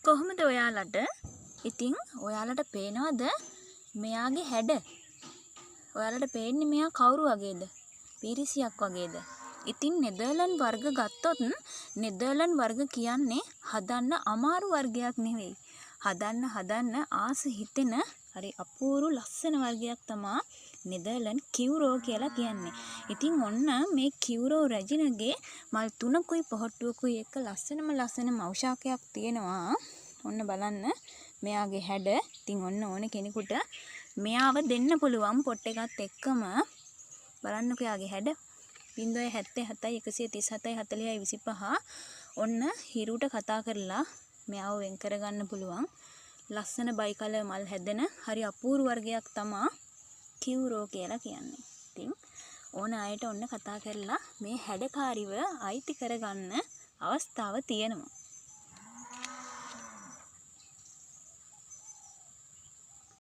කොහොමද ඔයාලට? ඉතින් ඔයාලට පේනවද මෙයාගේ හැඩ? ඔයාලට පේන්නේ මෙයා කවුරු වගේද? පිරිසියක් වගේද? ඉතින් නෙදර්ලන්ඩ් වර්ග ගත්තොත් නෙදර්ලන්ඩ් වර්ග කියන්නේ හදන්න අමාරු වර්ගයක් නෙවෙයි. හදන්න ආස හිතෙන හරි අපූරු ලස්සන වර්ගයක් තමයි නෙදර්ලන්ඩ් කියුරෝ කියලා කියන්නේ. ඉතින් ඔන්න මේ කියුරෝ රැජිනගේ මල් 3කුයි පොහට්ටුවකුයි එක්ක ලස්සන මෞෂාකයක් තියෙනවා. ඔන්න බලන්න මෙයාගේ හැඩ. ඉතින් ඔන්න ඕන කෙනෙකුට මෙයාව දෙන්න පුළුවන් පොට් එකත් එක්කම. බලන්නකෝ යාගේ හැඩ. 077 137 40 25. ඔන්න හිරුට කතා කරලා මෙයාව වෙන් කරගන්න පුළුවන්. ලස්සන බයිකල මල් හැදෙන හරි අපූර්ව වර්ගයක් තමයි කියුරෝ කියලා කියන්නේ. ඉතින් ඕන අයට ඔන්න කතා කරලා මේ හැඩකාරිව අයිති කරගන්න අවස්ථාව තියෙනවා.